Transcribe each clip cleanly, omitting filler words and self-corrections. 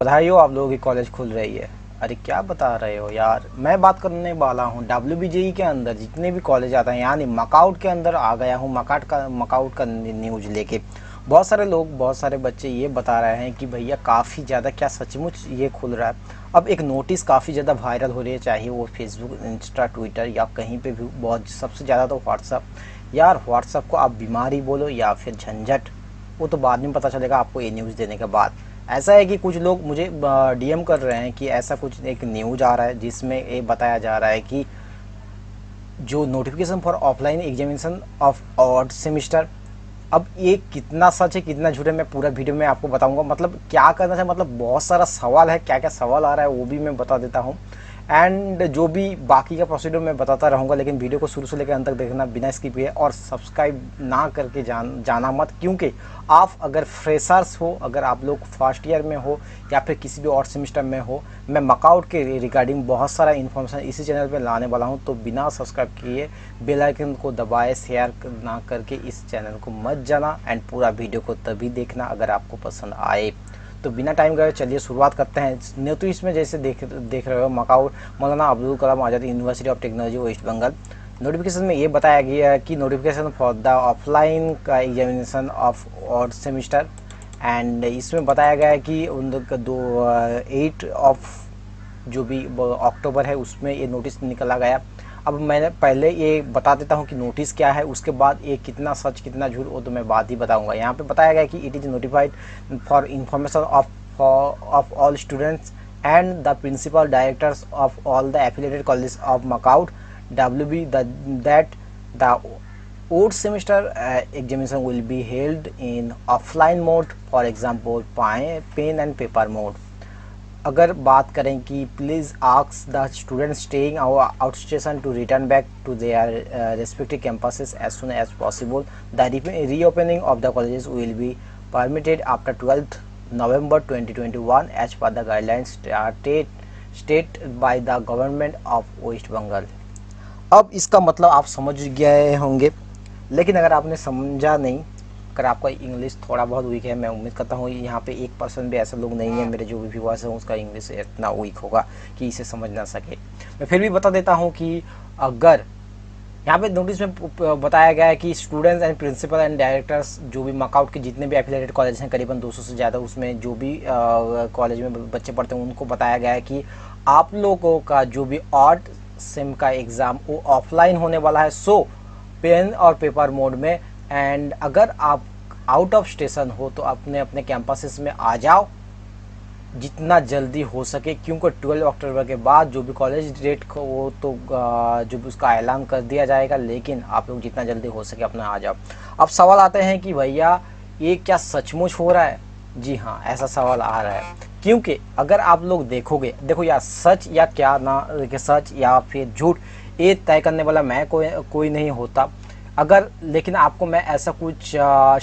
बधाई हो, आप लोगों की कॉलेज खुल रही है। अरे क्या बता रहे हो यार, मैं बात करने वाला हूँ WBJE के अंदर जितने भी कॉलेज आते हैं, यानी मकाउट के अंदर आ गया हूँ। मकाउट का न्यूज लेके बहुत सारे लोग, बहुत सारे बच्चे ये बता रहे हैं कि भैया काफ़ी ज़्यादा क्या सचमुच ये खुल रहा है। अब एक नोटिस काफ़ी ज़्यादा वायरल हो रही है, चाहे वो फेसबुक, इंस्टा, ट्विटर या कहीं पे भी। बहुत सबसे ज़्यादा तो व्हाट्सअप। यार व्हाट्सअप को आप बीमारी बोलो या फिर झंझट, वो तो बाद में पता चलेगा आपको ये न्यूज़ देने के बाद। ऐसा है कि कुछ लोग मुझे DM कर रहे हैं कि ऐसा कुछ एक न्यूज आ रहा है जिसमें ये बताया जा रहा है कि जो notification for offline examination of odd semester, अब ये कितना सच है कितना झूठ है मैं पूरा वीडियो में आपको बताऊंगा। मतलब क्या करना चाहिए, मतलब बहुत सारा सवाल है, क्या क्या सवाल आ रहा है वो भी मैं बता देता हूँ। एंड जो भी बाकी का प्रोसीड्यूर मैं बताता रहूँगा, लेकिन वीडियो को शुरू से लेकर अंत तक देखना बिना स्किप किए, और सब्सक्राइब ना करके जाना मत, क्योंकि आप अगर फ्रेशर्स हो, अगर आप लोग फर्स्ट ईयर में हो या फिर किसी भी और सेमिस्टर में हो, मैं मकाउट के रिगार्डिंग बहुत सारा इन्फॉर्मेशन इसी चैनल पे लाने वाला हूँ। तो बिना सब्सक्राइब किए बेल आइकन को दबाए, शेयर ना करके इस चैनल को मत जाना, एंड पूरा वीडियो को तभी देखना अगर आपको पसंद आए। तो बिना टाइम गए चलिए शुरुआत करते हैं। नोटिस में जैसे देख रहे हो, MAKAUT Maulana Abdul Kalam Azad university of technology West Bengal, notification में ये बताया गया है कि नोटिफिकेशन फॉर द ऑफलाइन का examination of odd semester, and इसमें बताया गया है कि उन 8 ऑफ जो भी अक्टूबर है उसमें ये नोटिस निकला गया। अब मैंने पहले ये बता देता हूँ कि नोटिस क्या है, उसके बाद ये कितना सच कितना झूठ वो तो मैं बाद ही बताऊँगा। यहाँ पे बताया गया कि it is notified for information of all students and the principal directors of all the affiliated college of MAKAUT WB that the odd semester examination will be held in offline mode, for example pen and paper mode। अगर बात करें कि please ask the student staying out station to return back to their respective campuses as soon as possible. The reopening of the colleges will be permitted after 12 November 2021 as per the guidelines state by the government of West Bengal. अब इसका मतलब आप समझ गए होंगे, लेकिन अगर आपने समझा नहीं, अगर आपका इंग्लिश थोड़ा बहुत वीक है, मैं उम्मीद करता हूँ यहाँ पे 1% भी ऐसे लोग नहीं है मेरे जो भी व्यूअर्स हैं उसका इंग्लिश इतना वीक होगा कि इसे समझ ना सके। मैं फिर भी बता देता हूँ कि अगर यहाँ पे नोटिस में बताया गया है कि students and principal and directors जो भी मकाउट के जितने भी एफिलिएटेड कॉलेज हैं, करीबन 200 से ज़्यादा, उसमें जो भी कॉलेज में बच्चे पढ़ते हैं उनको बताया गया है कि आप लोगों का जो भी ऑड सेम का एग्ज़ाम वो ऑफलाइन होने वाला है, सो पेन और पेपर मोड में। एंड अगर आप आउट ऑफ स्टेशन हो तो अपने अपने कैंपसेस में आ जाओ जितना जल्दी हो सके, क्योंकि 12 अक्टूबर के बाद जो भी कॉलेज डेट को वो तो जो भी उसका ऐलान कर दिया जाएगा, लेकिन आप लोग जितना जल्दी हो सके अपना आ जाओ। अब सवाल आते हैं कि भैया ये क्या सचमुच हो रहा है? जी हाँ, ऐसा सवाल आ रहा है, क्योंकि अगर आप लोग देखोगे, देखो यार सच या क्या ना, सच या फिर झूठ ये तय करने वाला मैं कोई नहीं होता। अगर लेकिन आपको मैं ऐसा कुछ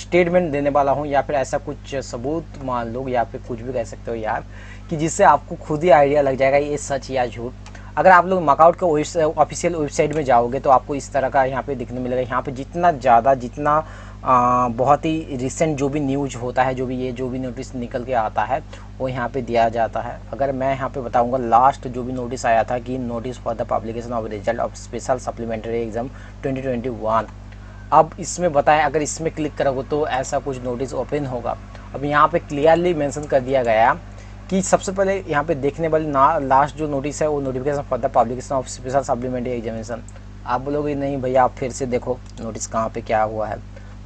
स्टेटमेंट देने वाला हूँ या फिर ऐसा कुछ सबूत मान लो या फिर कुछ भी कह सकते हो यार, कि जिससे आपको खुद ही आइडिया लग जाएगा ये सच या झूठ। अगर आप लोग मकाउट के ऑफिशियल वेबसाइट में जाओगे तो आपको इस तरह का यहाँ पे दिखने मिलेगा। यहाँ पे जितना बहुत ही रिसेंट जो भी न्यूज़ होता है, जो भी नोटिस निकल के आता है वो यहाँ पे दिया जाता है। अगर मैं यहाँ पे बताऊँगा, लास्ट जो भी नोटिस आया था कि notice for the publication of result of special supplementary exam 2021। अब इसमें बताएं, अगर इसमें क्लिक करोगे तो ऐसा कुछ नोटिस ओपन होगा। अब यहाँ पे क्लियरली मेंशन कर दिया गया कि सबसे पहले यहाँ पे देखने वाली लास्ट जो नोटिस है वो notification for the publication of special supplementary examination. आप बोलोगे नहीं भैया आप फिर से देखो नोटिस कहाँ पे क्या हुआ है,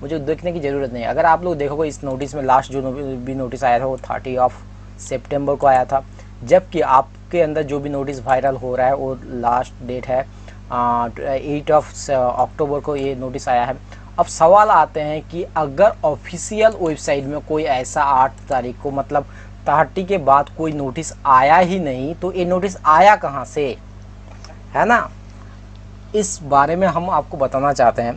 मुझे देखने की ज़रूरत नहीं। अगर आप लोग देखोगे इस नोटिस में लास्ट जो भी नोटिस आया था वो 30 सितंबर को आया था, जबकि आपके अंदर जो भी नोटिस वायरल हो रहा है वो लास्ट डेट है 8 अक्टूबर को ये नोटिस आया है। अब सवाल आते हैं कि अगर ऑफिशियल वेबसाइट में कोई ऐसा 8 तारीख को, मतलब 30 के बाद कोई नोटिस आया ही नहीं, तो ये नोटिस आया कहाँ से, है ना? इस बारे में हम आपको बताना चाहते हैं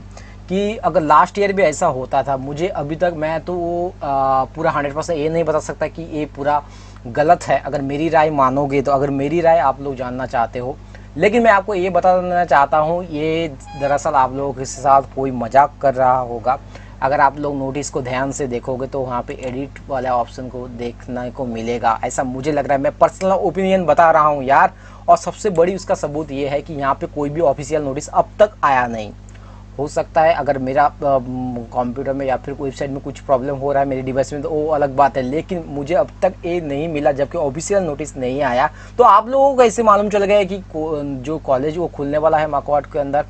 कि अगर लास्ट ईयर भी ऐसा होता था, मुझे अभी तक, मैं तो पूरा 100% ये नहीं बता सकता कि ये पूरा गलत है। अगर मेरी राय मानोगे तो, अगर मेरी राय आप लोग जानना चाहते हो, लेकिन मैं आपको ये बताना चाहता हूँ ये दरअसल आप लोगों के साथ कोई मजाक कर रहा होगा। अगर आप लोग नोटिस को ध्यान से देखोगे तो वहाँ पे एडिट वाला ऑप्शन को देखने को मिलेगा, ऐसा मुझे लग रहा है। मैं पर्सनल ओपिनियन बता रहा हूँ यार। और सबसे बड़ी उसका सबूत ये है कि यहाँ पे कोई भी ऑफिशियल नोटिस अब तक आया नहीं। हो सकता है अगर मेरा कंप्यूटर में या फिर वेबसाइट में कुछ प्रॉब्लम हो रहा है मेरे डिवाइस में तो वो अलग बात है, लेकिन मुझे अब तक ये नहीं मिला जबकि ऑफिशियल नोटिस नहीं आया। तो आप लोगों को कैसे मालूम चल गया कि जो कॉलेज वो खुलने वाला है मकवाट के अंदर?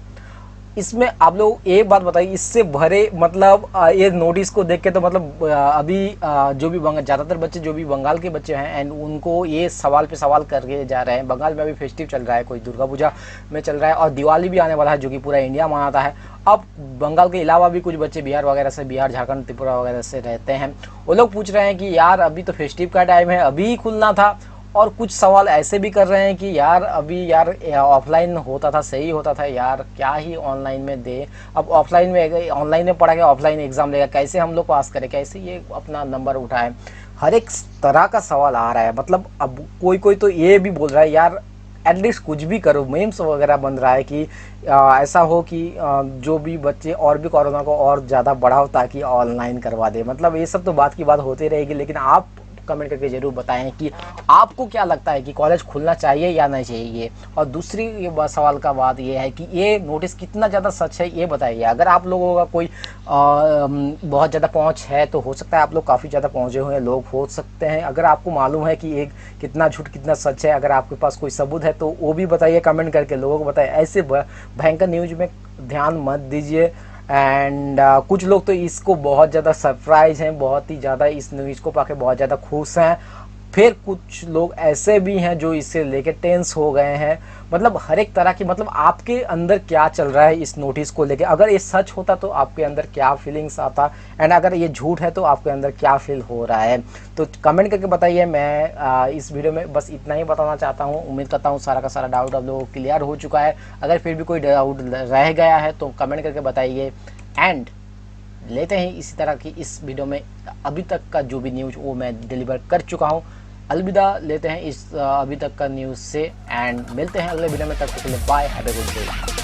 इसमें आप लोग एक बात बताइए, इससे भरे मतलब ये नोटिस को देख के तो मतलब अभी जो भी ज़्यादातर बच्चे जो भी बंगाल के बच्चे हैं एंड उनको ये सवाल पे सवाल करके जा रहे हैं। बंगाल में अभी फेस्टिव चल रहा है, कोई दुर्गा पूजा में चल रहा है और दिवाली भी आने वाला है जो कि पूरा इंडिया मनाता है। अब बंगाल के अलावा भी कुछ बच्चे बिहार वगैरह से, बिहार झारखंड त्रिपुरा वगैरह से रहते हैं, वो लोग पूछ रहे हैं कि यार अभी तो फेस्टिव का टाइम है, अभी खुलना था। और कुछ सवाल ऐसे भी कर रहे हैं कि यार अभी यार ऑफलाइन होता था सही होता था यार, क्या ही ऑनलाइन में दे। अब ऑफलाइन में ऑनलाइन में पढ़ा गया, ऑफलाइन एग्जाम लेगा, कैसे हम लोग पास करें, कैसे ये अपना नंबर उठाए। हर एक तरह का सवाल आ रहा है। मतलब अब कोई कोई तो ये भी बोल रहा है यार एटलीस्ट कुछ भी करो, मीम्स वगैरह बन रहा है कि ऐसा हो कि जो भी बच्चे और भी कोरोना को और ज़्यादा बढ़ाओ ताकि ऑनलाइन करवा दे। मतलब ये सब तो बात की बात होती रहेगी, लेकिन आप कमेंट करके ज़रूर बताएं कि आपको क्या लगता है कि कॉलेज खुलना चाहिए या नहीं चाहिए। और दूसरी ये सवाल का बात ये है कि ये नोटिस कितना ज़्यादा सच है ये बताइए। अगर आप लोगों का कोई बहुत ज़्यादा पहुंच है तो हो सकता है आप लोग काफ़ी ज़्यादा पहुंचे हुए लोग हो सकते हैं। अगर आपको मालूम है कि एक कितना झूठ कितना सच है, अगर आपके पास कोई सबूत है तो वो भी बताइए कमेंट करके, लोगों को बताइए। ऐसे भयंकर न्यूज में ध्यान मत दीजिए। एंड कुछ लोग तो इसको बहुत ज़्यादा सरप्राइज हैं, बहुत ही ज़्यादा इस न्यूज़ को पाके बहुत ज़्यादा खुश हैं। फिर कुछ लोग ऐसे भी हैं जो इससे लेके टेंस हो गए हैं। मतलब हर एक तरह की, मतलब आपके अंदर क्या चल रहा है इस नोटिस को लेके। अगर ये सच होता तो आपके अंदर क्या फीलिंग्स आता, एंड अगर ये झूठ है तो आपके अंदर क्या फील हो रहा है, तो कमेंट करके बताइए। मैं इस वीडियो में बस इतना ही बताना चाहता हूँ। उम्मीद करता हूँ सारा का सारा डाउट आप लोगों को क्लियर हो चुका है। अगर फिर भी कोई डाउट रह गया है तो कमेंट करके बताइए। एंड लेते हैं इसी तरह की इस वीडियो में अभी तक का जो भी न्यूज़ वो मैं डिलीवर कर चुका हूँ। अलविदा लेते हैं इस अभी तक का न्यूज़ से एंड मिलते हैं अगले वीडियो में। तब तक के लिए bye, have a good day.